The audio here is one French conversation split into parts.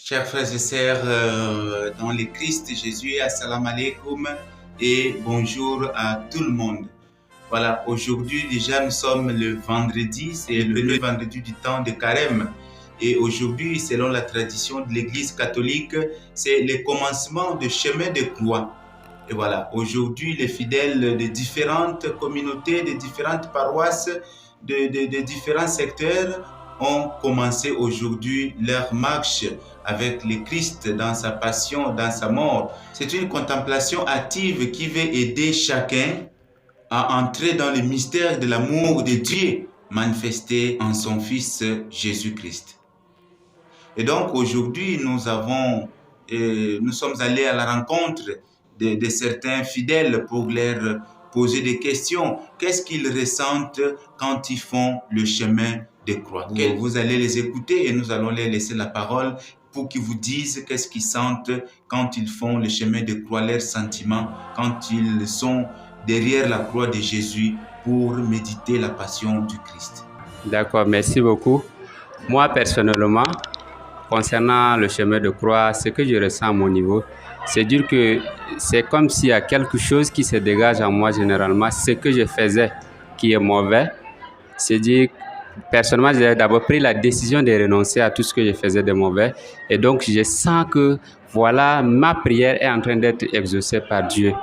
Chers frères et sœurs dans le Christ Jésus, assalamu alaikum et bonjour à tout le monde. Voilà, aujourd'hui déjà nous sommes le vendredi, c'est le premier vendredi du temps de Carême. Et aujourd'hui, selon la tradition de l'Église catholique, c'est le commencement du chemin de croix. Et voilà, aujourd'hui, les fidèles de différentes communautés, de différentes paroisses, de différents secteurs ont commencé aujourd'hui leur marche avec le Christ dans sa passion, dans sa mort. C'est une contemplation active qui veut aider chacun à entrer dans le mystère de l'amour de Dieu manifesté en son Fils Jésus-Christ. Et donc aujourd'hui, nous sommes allés à la rencontre de certains fidèles pour leur poser des questions. Qu'est-ce qu'ils ressentent quand ils font le chemin de croix? Vous allez les écouter et nous allons leur laisser la parole pour qu'ils vous disent qu'est-ce qu'ils sentent quand ils font le chemin de croix, leurs sentiments, quand ils sont derrière la croix de Jésus pour méditer la passion du Christ. D'accord, merci beaucoup. Moi, personnellement, concernant le chemin de croix, ce que je ressens à mon niveau, c'est dire que c'est comme s'il y a quelque chose qui se dégage en moi généralement. Ce que je faisais qui est mauvais, c'est dire, personnellement, j'ai d'abord pris la décision de renoncer à tout ce que je faisais de mauvais. Et donc, je sens que, voilà, ma prière est en train d'être exaucée par Dieu.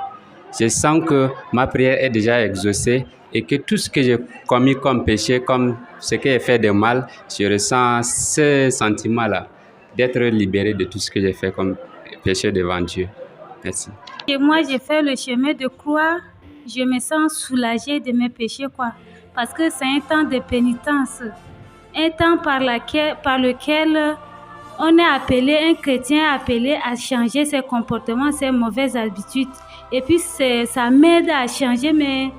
Je sens que ma prière est déjà exaucée et que tout ce que j'ai commis comme péché, comme ce que j'ai fait de mal, je ressens ce sentiment-là, d'être libéré de tout ce que j'ai fait comme péché devant Dieu. Merci. Et moi, j'ai fait le chemin de croix. Je me sens soulagée de mes péchés, parce que c'est un temps de pénitence, un temps par lequel on est appelé, un chrétien est appelé à changer ses comportements, ses mauvaises habitudes. Et puis, ça m'aide à changer mes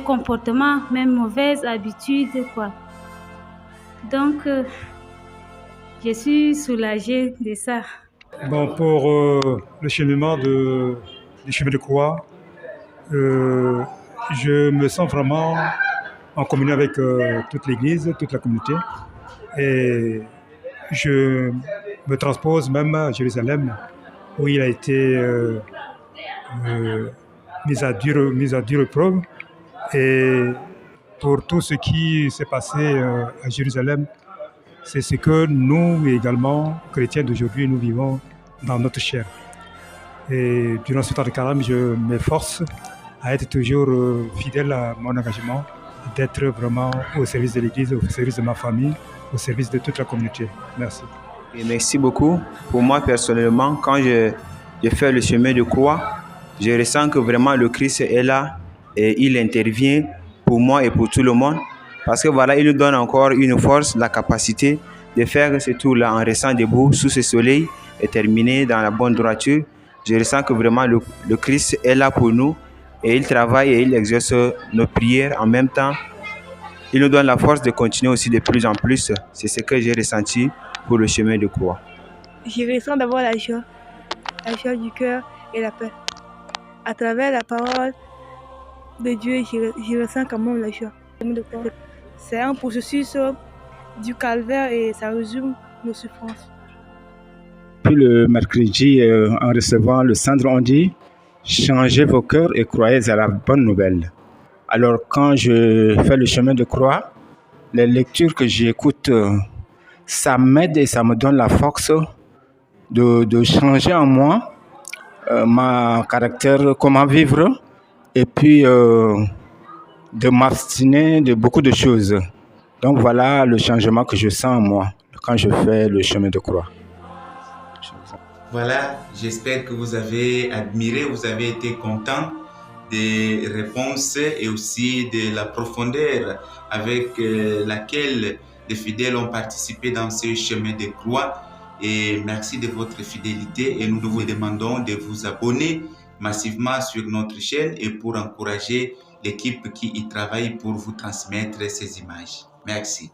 comportements, mes mauvaises habitudes, Donc, je suis soulagée de ça. Bon, pour le cheminement du chemin de croix, je me sens vraiment en communion avec toute l'Église, toute la communauté. Et je me transpose même à Jérusalem, où il a été mis à dure épreuve. Et pour tout ce qui s'est passé à Jérusalem, c'est ce que nous également, chrétiens d'aujourd'hui, nous vivons dans notre chair. Et durant ce temps de carême, je m'efforce à être toujours fidèle à mon engagement, d'être vraiment au service de l'Église, au service de ma famille, au service de toute la communauté. Merci. Et merci beaucoup. Pour moi, personnellement, quand je fais le chemin de croix, je ressens que vraiment le Christ est là et il intervient pour moi et pour tout le monde. Parce que voilà, il nous donne encore une force, la capacité de faire ce tour-là en restant debout sous ce soleil et terminer dans la bonne droiture. Je ressens que vraiment le Christ est là pour nous et il travaille et il exerce nos prières en même temps. Il nous donne la force de continuer aussi de plus en plus. C'est ce que j'ai ressenti pour le chemin de croix. Je ressens d'abord la joie du cœur et la paix. À travers la parole de Dieu, je ressens quand même la joie. C'est un processus du calvaire et ça résume nos souffrances. Puis le mercredi, en recevant le cendre, on dit « Changez vos cœurs et croyez à la bonne nouvelle ». Alors quand je fais le chemin de croix, les lectures que j'écoute, ça m'aide et ça me donne la force de changer en moi mon caractère, comment vivre, et puis de m'abstiner de beaucoup de choses. Donc voilà le changement que je sens en moi quand je fais le chemin de croix. Voilà, j'espère que vous avez admiré, vous avez été content des réponses et aussi de la profondeur avec laquelle les fidèles ont participé dans ce chemin de croix. Et merci de votre fidélité et nous vous demandons de vous abonner massivement sur notre chaîne et pour encourager l'équipe qui y travaille pour vous transmettre ces images. Merci.